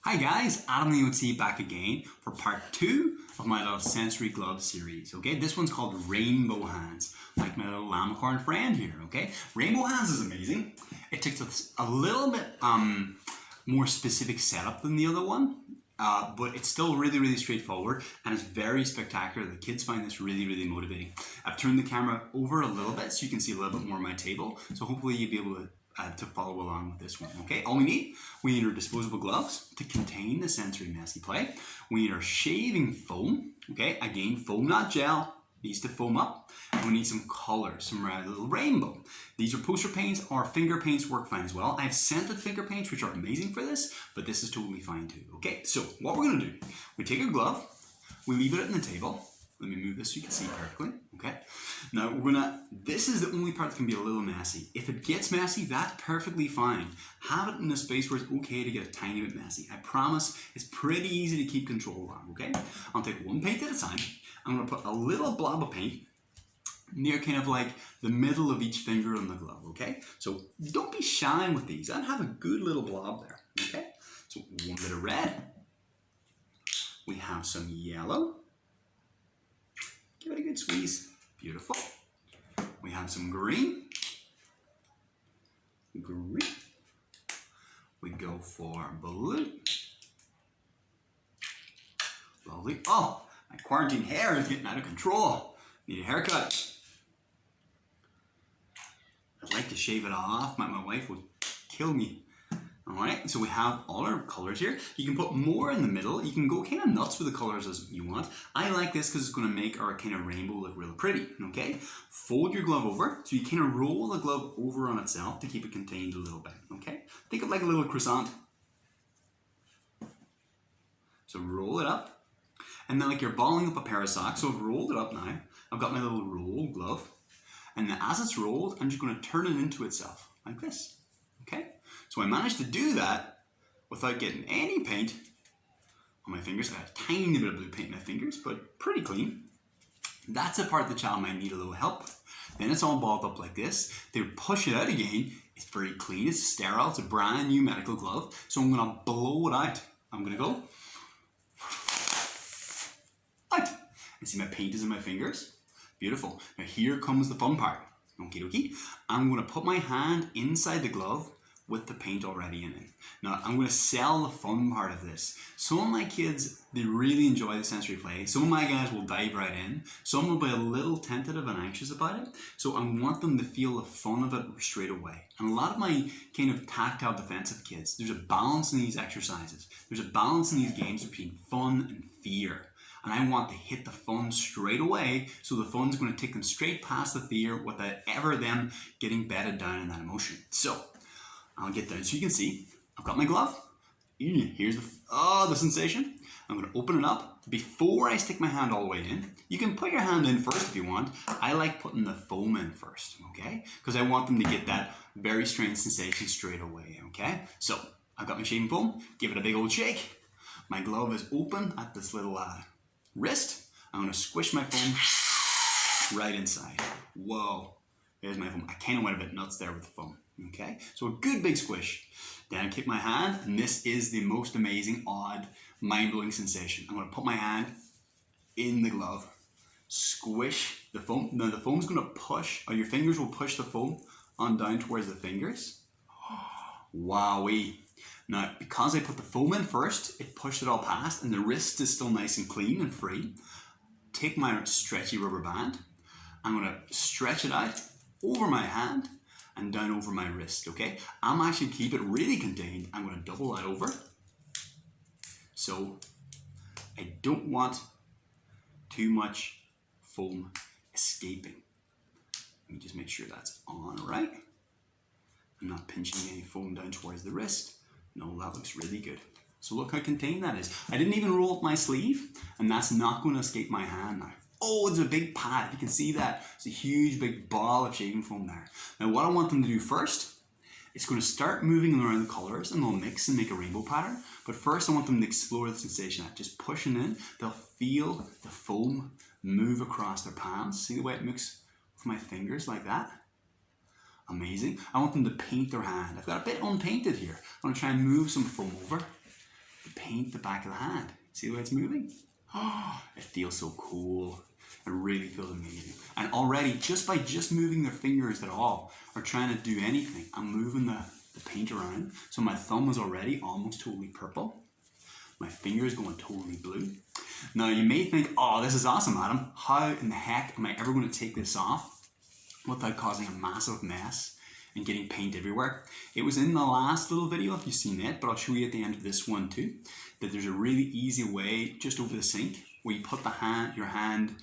Hi guys, Adam the OT back again for part 2 of my little sensory glove series, okay? This one's called Rainbow Hands, like my little llamacorn friend here, okay? Rainbow Hands is amazing. It takes a little bit more specific setup than the other one, but it's still really straightforward and it's very spectacular. The kids find this really motivating. I've turned the camera over a little bit so you can see a little bit more of my table, so hopefully you'll be able to follow along with this one, okay? All we need our disposable gloves to contain the sensory messy play. We need our shaving foam, okay? Again, foam, not gel, needs to foam up. And we need some colors, some little rainbow. These are poster paints or finger paints work fine as well. I have scented finger paints, which are amazing for this, but this is totally fine too, okay? So what we're gonna do, we take a glove, we leave it on the table. Let me move this so you can see perfectly, okay? Now this is the only part that can be a little messy. If it gets messy, that's perfectly fine. Have it in a space where it's okay to get a tiny bit messy. I promise it's pretty easy to keep control of, okay? I'll take one paint at a time. I'm gonna put a little blob of paint near kind of like the middle of each finger on the glove, okay? So don't be shy with these. I'd have a good little blob there, okay? So one bit of red. We have some yellow. Give it a good squeeze. Beautiful. We have some green. Green. We go for blue. Lovely. Oh, my quarantine hair is getting out of control. Need a haircut. I'd like to shave it off. My wife would kill me. Alright, so we have all our colors here. You can put more in the middle. You can go kind of nuts with the colors as you want. I like this because it's going to make our kind of rainbow look real pretty, okay? Fold your glove over, so you kind of roll the glove over on itself to keep it contained a little bit, okay? Think of like a little croissant. So roll it up, and then like you're balling up a pair of socks. So I've rolled it up now. I've got my little roll glove, and then as it's rolled, I'm just going to turn it into itself, like this, okay? So I managed to do that without getting any paint on my fingers. I got a tiny bit of blue paint in my fingers, but pretty clean. That's the part the child might need a little help with. Then it's all balled up like this. They push it out again. It's very clean, it's sterile, it's a brand new medical glove. So I'm gonna blow it out. I'm gonna go out. And see my paint is in my fingers. Beautiful. Now here comes the fun part. Okie dokie. I'm gonna put my hand inside the glove with the paint already in it. Now, I'm going to sell the fun part of this. Some of my kids, they really enjoy the sensory play. Some of my guys will dive right in. Some will be a little tentative and anxious about it. So I want them to feel the fun of it straight away. And a lot of my kind of tactile defensive kids, there's a balance in these exercises. There's a balance in these games between fun and fear. And I want to hit the fun straight away, so the fun's going to take them straight past the fear without ever them getting bedded down in that emotion. So I'll get down so you can see. I've got my glove. Here's the sensation. I'm going to open it up. Before I stick my hand all the way in, you can put your hand in first if you want. I like putting the foam in first, okay? Because I want them to get that very strange sensation straight away, okay? So I've got my shaving foam. Give it a big old shake. My glove is open at this little wrist. I'm going to squish my foam right inside. Whoa. There's my foam. I kind of went a bit nuts there with the foam. Okay, so a good big squish. Then I kick my hand, and this is the most amazing, odd, mind-blowing sensation. I'm going to put my hand in the glove, squish the foam. Now the foam's going to push, or your fingers will push the foam on down towards the fingers. Wowee. Now, because I put the foam in first, it pushed it all past, and the wrist is still nice and clean and free. Take my stretchy rubber band. I'm going to stretch it out over my hand and down over my wrist, okay? I'm actually keep it really contained. I'm going to double that over. So I don't want too much foam escaping. Let me just make sure that's on right. I'm not pinching any foam down towards the wrist. No, that looks really good. So look how contained that is. I didn't even roll up my sleeve, and that's not going to escape my hand now. Oh, it's a big pad. You can see that. It's a huge big ball of shaving foam there. Now what I want them to do first, it's going to start moving around the colors and they'll mix and make a rainbow pattern. But first I want them to explore the sensation. Just pushing in, they'll feel the foam move across their palms. See the way it moves with my fingers like that? Amazing. I want them to paint their hand. I've got a bit unpainted here. I'm going to try and move some foam over. paint the back of the hand. See the way it's moving? Oh, it feels so cool. It really feels amazing. And already, just by moving their fingers at all, or trying to do anything, I'm moving the paint around. So my thumb is already almost totally purple. My finger is going totally blue. Now you may think, oh, this is awesome, Adam. How in the heck am I ever going to take this off without causing a massive mess and getting paint everywhere? It was in the last little video, if you've seen it, but I'll show you at the end of this one too, that there's a really easy way just over the sink where you put your hand,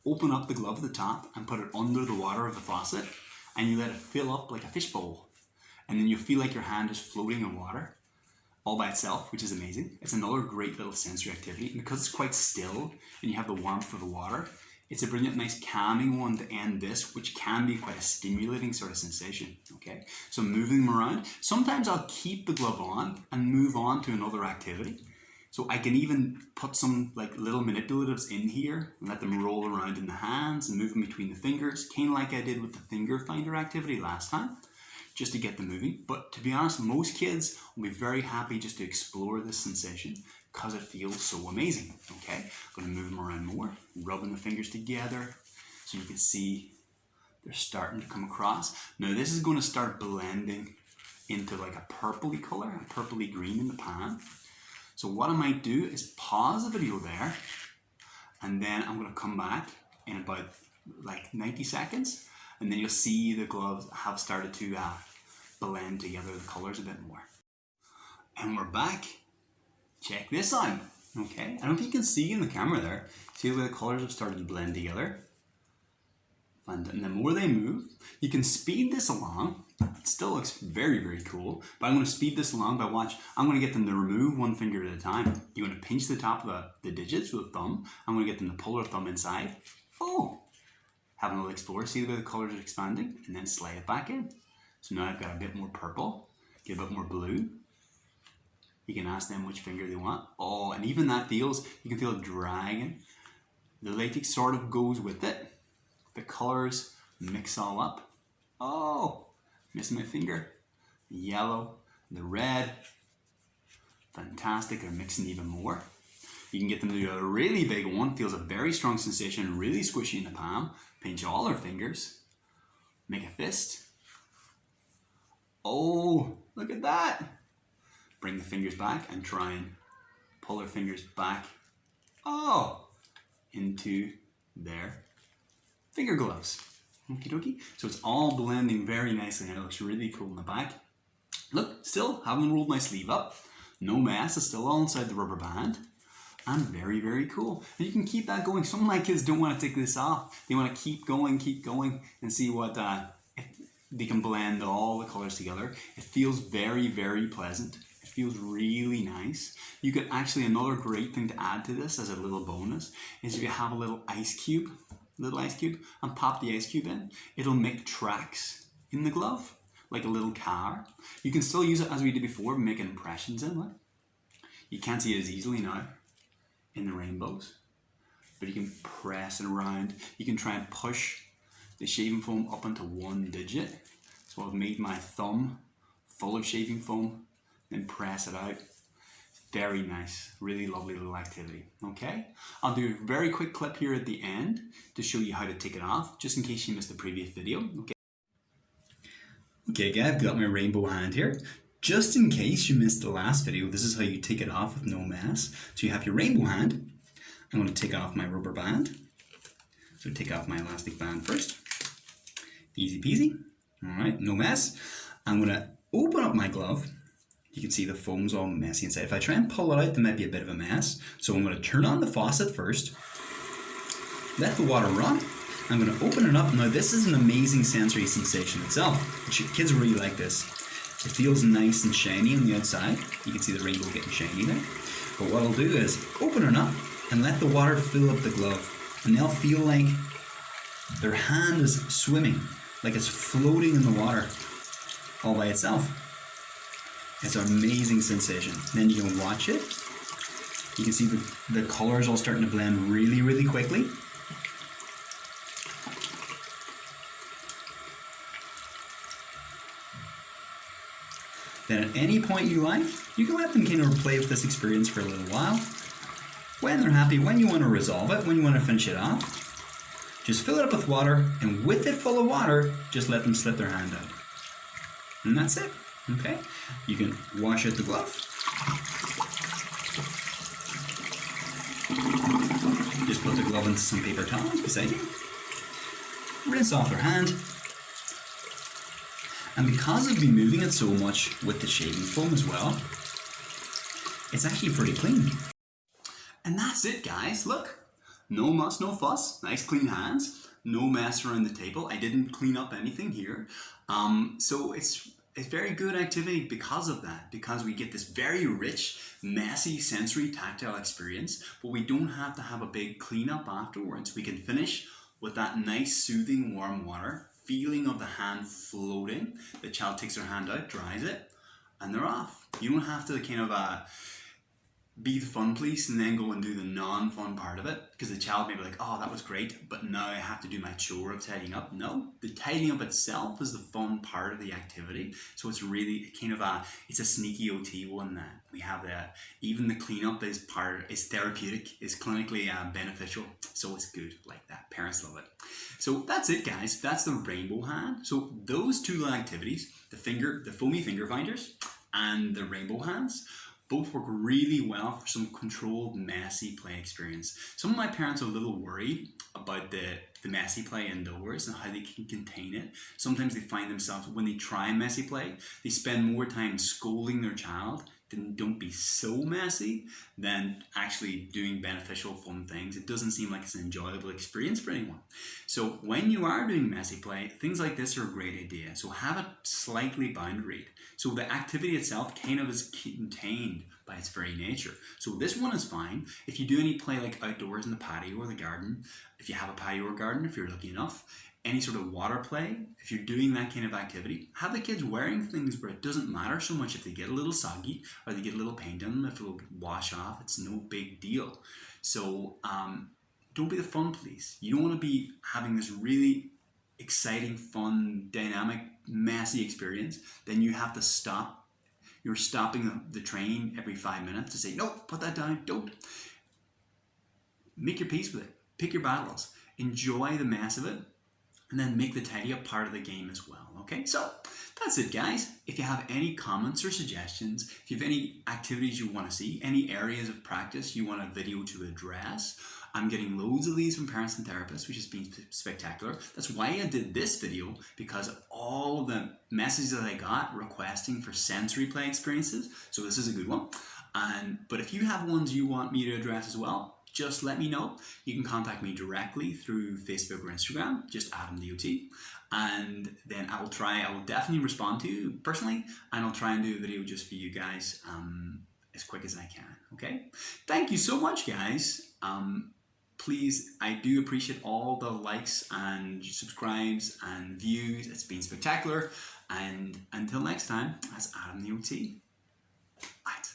open up the glove at the top and put it under the water of the faucet, and you let it fill up like a fishbowl. And then you feel like your hand is floating in water all by itself, which is amazing. It's another great little sensory activity. And because it's quite still and you have the warmth of the water, it's a brilliant, nice calming one to end this, which can be quite a stimulating sort of sensation, okay? So moving them around. Sometimes I'll keep the glove on and move on to another activity. So I can even put some like little manipulatives in here and let them roll around in the hands and move them between the fingers, kind of like I did with the finger finder activity last time, just to get them moving. But to be honest, most kids will be very happy just to explore this sensation because it feels so amazing, okay? I'm gonna move them around more, rubbing the fingers together so you can see they're starting to come across. Now this is gonna start blending into like a purpley color, a purpley green in the pan. So what I might do is pause the video there, and then I'm gonna come back in about like 90 seconds, and then you'll see the gloves have started to blend together the colors a bit more. And we're back. Check this out. Okay, I don't know if you can see in the camera there. See the way the colors have started to blend together? And the more they move, you can speed this along. It still looks very, very cool, but I'm going to speed this along by I'm going to get them to remove one finger at a time. You're going to pinch the top of the digits with the thumb. I'm going to get them to pull their thumb inside. Oh! Have a little explore, see the way the colors are expanding, and then slide it back in. So now I've got a bit more purple, get a bit more blue. You can ask them which finger they want. Oh, and even that you can feel it dragging. The latex sort of goes with it. The colors mix all up. Oh, missing my finger. The yellow, the red. Fantastic, they're mixing even more. You can get them to do a really big one, feels a very strong sensation, really squishy in the palm. Pinch all our fingers. Make a fist. Oh, look at that. Bring the fingers back and try and pull our fingers back. Oh, into their finger gloves. Okie dokie. So it's all blending very nicely and it looks really cool in the back. Look, still haven't rolled my sleeve up. No mess, it's still all inside the rubber band. And very, very cool. And you can keep that going. Some of my kids don't want to take this off. They want to keep going and see what if they can blend all the colors together. It feels very, very pleasant. It feels really nice. You could actually, another great thing to add to this as a little bonus is if you have a little ice cube, and pop the ice cube in, it'll make tracks in the glove, like a little car. You can still use it as we did before, making impressions in it. You can't see it as easily now in the rainbows, but you can press it around. You can try and push the shaving foam up into one digit. So I've made my thumb full of shaving foam, then press it out. Very nice, really lovely little activity, okay? I'll do a very quick clip here at the end to show you how to take it off, just in case you missed the previous video, okay? Okay guys, I've got my rainbow hand here. Just in case you missed the last video, this is how you take it off with no mess. So you have your rainbow hand. I'm going to take off my rubber band. So take off my elastic band first. Easy peasy. Alright, no mess. I'm going to open up my glove. You can see the foam's all messy inside. If I try and pull it out, there might be a bit of a mess. So I'm going to turn on the faucet first. Let the water run. I'm going to open it up. Now this is an amazing sensory sensation itself. Kids really like this. It feels nice and shiny on the outside. You can see the rainbow getting shiny there. But what I'll do is open it up and let the water fill up the glove. And they'll feel like their hand is swimming, like it's floating in the water all by itself. It's an amazing sensation. Then you can watch it. You can see the colors all starting to blend really, really quickly. Then at any point you like, you can let them kind of play with this experience for a little while. When they're happy, when you want to resolve it, when you want to finish it off, just fill it up with water, and with it full of water, just let them slip their hand out. And that's it, okay? You can wash out the glove. Just put the glove into some paper towels beside you. Rinse off their hand. And because I've been moving it so much with the shaving foam as well, it's actually pretty clean. And that's it, guys. Look, no muss, no fuss, nice clean hands, no mess around the table. I didn't clean up anything here. So it's a very good activity because of that, because we get this very rich, messy, sensory, tactile experience, but we don't have to have a big cleanup afterwards. We can finish with that nice, soothing, warm water, feeling of the hand floating. The child takes their hand out, dries it, and they're off. You don't have to kind of be the fun police and then go and do the non-fun part of it, because the child may be like, oh, that was great, but now I have to do my chore of tidying up. No, the tidying up itself is the fun part of the activity. So it's really kind of it's a sneaky OT one that we have that even the cleanup is therapeutic, is clinically beneficial. So it's good like that. Parents love it. So that's it, guys. That's the rainbow hand. So those two little activities, the foamy finger finders and the rainbow hands, both work really well for some controlled, messy play experience. Some of my parents are a little worried about the messy play indoors and how they can contain it. Sometimes they find themselves, when they try messy play, they spend more time scolding their child, then don't be so messy, than actually doing beneficial, fun things. It doesn't seem like it's an enjoyable experience for anyone. So when you are doing messy play, things like this are a great idea. So have it slightly boundaried. So the activity itself kind of is contained by its very nature. So this one is fine. If you do any play like outdoors in the patio or the garden, if you have a patio or garden, if you're lucky enough, any sort of water play, if you're doing that kind of activity, have the kids wearing things where it doesn't matter so much if they get a little soggy or they get a little paint on them, if it'll wash off, it's no big deal. So don't be the fun police. You don't want to be having this really exciting, fun, dynamic, messy experience. Then you have to stop. You're stopping the train every 5 minutes to say, no, put that down, don't. Make your peace with it. Pick your battles. Enjoy the mess of it. And then make the tidy up part of the game as well, okay? So that's it, guys. If you have any comments or suggestions, if you have any activities you want to see, any areas of practice you want a video to address, I'm getting loads of these from parents and therapists, which has been spectacular. That's why I did this video, because of all the messages that I got requesting for sensory play experiences. So this is a good one. But if you have ones you want me to address as well, just let me know. You can contact me directly through Facebook or Instagram, just AdamDOT. And then I will definitely respond to you personally, and I'll try and do a video just for you guys as quick as I can, okay? Thank you so much, guys. Please, I do appreciate all the likes and subscribes and views. It's been spectacular. And until next time, that's AdamDOT. Bye.